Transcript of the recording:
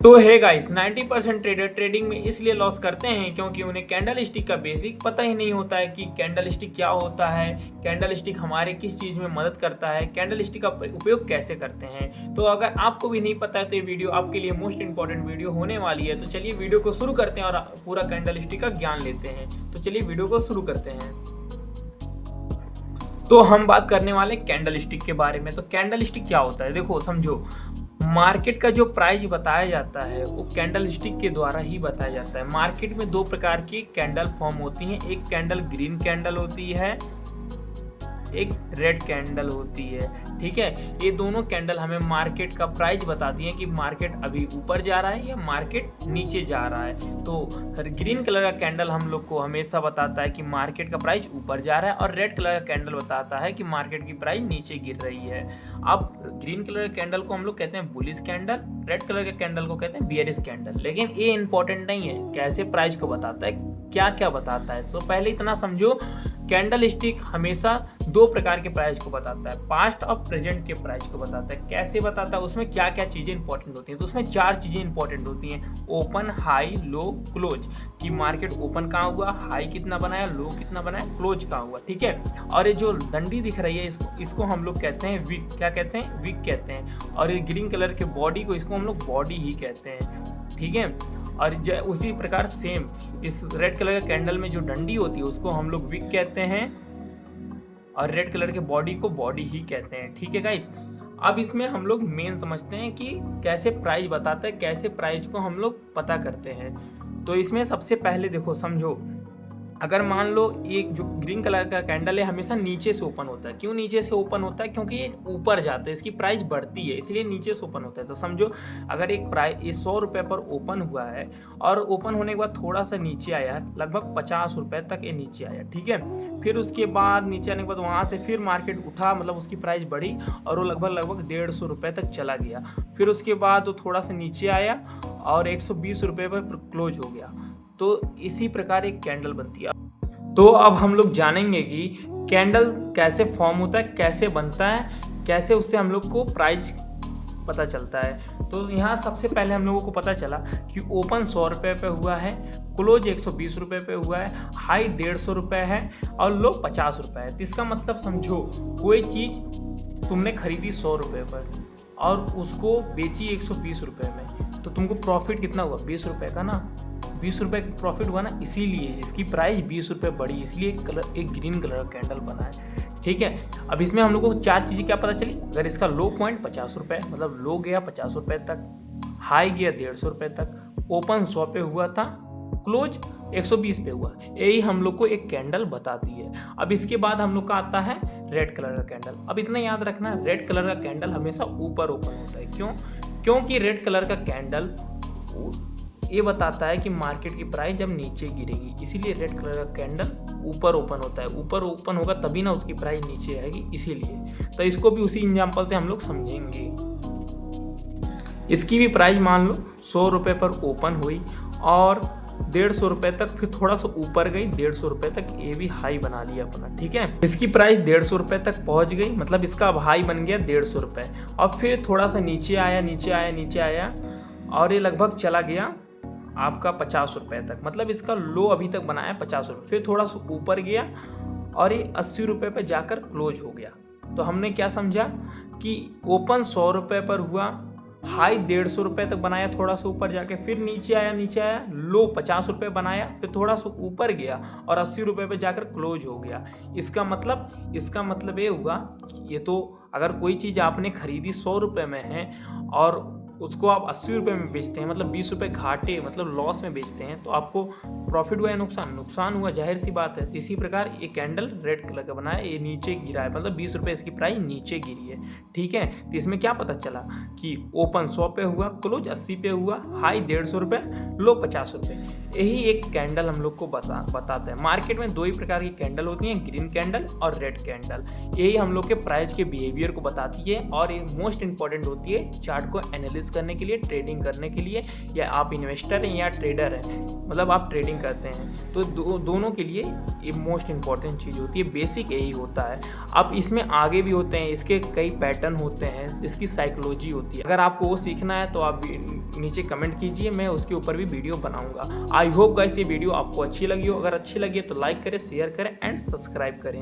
तो है guys 90% trader trading में इसलिए लॉस करते हैं क्योंकि उन्हें कैंडल स्टिक का बेसिक पता ही नहीं होता है कि कैंडल स्टिक क्या होता है, कैंडल स्टिक हमारे किस चीज़ में मदद करता है, कैंडल स्टिक का उपयोग कैसे करते हैं। तो अगर आपको भी नहीं पता है तो ये वीडियो आपके लिए मोस्ट इंपॉर्टेंट वीडियो होने वाली है। तो चलिए वीडियो को शुरू करते हैं और पूरा कैंडल स्टिक का ज्ञान लेते हैं। तो चलिए वीडियो को शुरू करते हैं। तो हम बात करने वाले कैंडल स्टिक के बारे में। तो कैंडल स्टिक क्या होता है, देखो समझो, मार्केट का जो प्राइस बताया जाता है वो कैंडल स्टिक के द्वारा ही बताया जाता है। मार्केट में दो प्रकार की कैंडल फॉर्म होती हैं, एक कैंडल ग्रीन कैंडल होती है, एक रेड कैंडल होती है। ठीक है, ये दोनों कैंडल हमें मार्केट का प्राइस बताती हैं कि मार्केट अभी ऊपर जा रहा है या मार्केट नीचे जा रहा है। तो ग्रीन कलर का कैंडल हम लोग को हमेशा बताता है कि मार्केट का प्राइस ऊपर जा रहा है, और रेड कलर का कैंडल बताता है कि मार्केट की प्राइस नीचे गिर रही है। अब ग्रीन कलर के कैंडल को हम लोग कहते हैं बुलिश कैंडल, रेड कलर के कैंडल को कहते हैं बियरिश कैंडल। लेकिन ये इंपॉर्टेंट नहीं है कैसे प्राइस को बताता है, क्या क्या बताता है। तो पहले इतना समझो, कैंडल स्टिक हमेशा दो प्रकार के प्राइस को बताता है, पास्ट और प्रेजेंट के प्राइस को बताता है। कैसे बताता है, उसमें क्या क्या चीज़ें इंपॉर्टेंट होती हैं। तो उसमें चार चीज़ें इंपॉर्टेंट होती हैं, ओपन, हाई, लो, क्लोज। कि मार्केट ओपन कहाँ हुआ, हाई कितना बनाया, लो कितना बनाया, क्लोज कहाँ हुआ। ठीक है, और ये जो डंडी दिख रही है इसको हम लोग कहते हैं विक। क्या कहते हैं, विक कहते हैं। और ये ग्रीन कलर के बॉडी को इसको हम लोग बॉडी ही कहते हैं। ठीक है, और उसी प्रकार सेम इस रेड कलर के कैंडल में जो डंडी होती है उसको हम लोग विक कहते हैं, और रेड कलर के बॉडी को बॉडी ही कहते हैं। ठीक है गाइस, अब इसमें हम लोग मेन समझते हैं कि कैसे प्राइस बताता है, कैसे प्राइस को हम लोग पता करते हैं। तो इसमें सबसे पहले देखो समझो, अगर मान लो एक जो ग्रीन कलर का कैंडल है हमेशा नीचे से ओपन होता है। क्यों नीचे से ओपन होता है, क्योंकि ये ऊपर जाता है, इसकी प्राइस बढ़ती है, इसलिए नीचे से ओपन होता है। तो समझो, अगर एक प्राइस ये 100 रुपये पर ओपन हुआ है और ओपन होने के बाद थोड़ा सा नीचे आया, लगभग 50 रुपये तक ये नीचे आया। ठीक है, फिर उसके बाद नीचे आने के बाद वहाँ से फिर मार्केट उठा, मतलब उसकी प्राइस बढ़ी और वो लगभग 150 रुपये तक चला गया। फिर उसके बाद वो थोड़ा सा नीचे आया और 120 रुपये पर क्लोज हो गया। तो इसी प्रकार एक कैंडल बनती है। तो अब हम लोग जानेंगे कि कैंडल कैसे फॉर्म होता है, कैसे बनता है, कैसे उससे हम लोग को प्राइस पता चलता है। तो यहाँ सबसे पहले हम लोगों को पता चला कि ओपन 100 रुपये पे हुआ है, क्लोज 120 रुपये पे हुआ है, हाई 150 रुपये है और लो 50 रुपये है। तो इसका मतलब समझो, कोई चीज़ तुमने खरीदी 100 रुपये पर और उसको बेची 120 रुपये में, तो तुमको प्रॉफिट कितना हुआ, 20 रुपये का ना। 20 रुपये का प्रॉफिट हुआ ना, इसीलिए इसकी प्राइस 20 रुपये बढ़ी, इसलिए एक ग्रीन कलर का कैंडल बना है। ठीक है, अब इसमें हम लोग को चार चीज़ें क्या पता चली। अगर इसका लो पॉइंट 50 रुपये, मतलब लो गया 50 रुपये तक, हाई गया 150 रुपये तक, ओपन 100 पे हुआ था, क्लोज 120 पे हुआ, यही हम लोग को एक कैंडल बताती है। अब इसके बाद हम लोग का आता है रेड कलर का कैंडल। अब इतना याद रखना, रेड कलर का कैंडल हमेशा ऊपर ओपन होता है। क्यों, क्योंकि रेड कलर का कैंडल ये बताता है कि मार्केट की प्राइस जब नीचे गिरेगी, इसीलिए रेड कलर का कैंडल ऊपर ओपन होता है। ऊपर ओपन होगा तभी ना उसकी प्राइस नीचे आएगी, इसीलिए। तो इसको भी उसी एग्जांपल से हम लोग समझेंगे। इसकी भी प्राइस मान लो 100 रुपये पर ओपन हुई और 150 रुपये तक, फिर थोड़ा सा ऊपर गई 150 रुपये तक, ये भी हाई बना लिया अपना। ठीक है, इसकी प्राइस 150 रुपये तक पहुंच गई, मतलब इसका अब हाई बन गया 150 रुपये। और फिर थोड़ा सा नीचे आया, नीचे आया, नीचे आया और ये लगभग चला गया आपका 50 रुपये तक, मतलब इसका लो अभी तक बनाया 50 रुपये। फिर थोड़ा सा ऊपर गया और ये 80 रुपये पर जाकर क्लोज हो गया। तो हमने क्या समझा कि ओपन 100 रुपये पर हुआ, हाई 150 रुपये तक बनाया, थोड़ा सा ऊपर जाके फिर नीचे आया, नीचे आया, लो 50 रुपये बनाया, फिर थोड़ा सा ऊपर गया और 80 रुपये पे जाकर क्लोज हो गया। इसका मतलब ये हुआ, ये तो अगर कोई चीज़ आपने खरीदी 100 रुपये में है और उसको आप 80 रुपये में बेचते हैं, मतलब 20 रुपये घाटे, मतलब लॉस में बेचते हैं, तो आपको प्रॉफिट हुआ या नुकसान हुआ, जाहिर सी बात है। तो इसी प्रकार ये कैंडल रेड कलर का बना है, ये नीचे गिरा है, मतलब 20 रुपये इसकी प्राइस नीचे गिरी है। ठीक है, तो इसमें क्या पता चला कि ओपन 100 पे हुआ, क्लोज 80 पे हुआ, हाई 150 रुपये, लो 50 रुपये। यही एक कैंडल हम लोग को बताता है। मार्केट में दो ही प्रकार की कैंडल होती हैं, ग्रीन कैंडल और रेड कैंडल। यही हम लोग के प्राइस के बिहेवियर को बताती है और ये मोस्ट इंपॉर्टेंट होती है चार्ट को एनालिसिस करने के लिए, ट्रेडिंग करने के लिए, या आप इन्वेस्टर हैं या ट्रेडर हैं, मतलब आप ट्रेडिंग करते हैं, तो दोनों के लिए ये मोस्ट इंपॉर्टेंट चीज़ होती है। बेसिक यही होता है। अब इसमें आगे भी होते हैं, इसके कई पैटर्न होते हैं, इसकी साइकोलॉजी होती है। अगर आपको वो सीखना है तो आप नीचे कमेंट कीजिए, मैं उसके ऊपर भी वीडियो बनाऊंगा। आई होप गाइस ये वीडियो आपको अच्छी लगी हो। अगर अच्छी लगी तो लाइक करें, शेयर करें एंड सब्सक्राइब करें।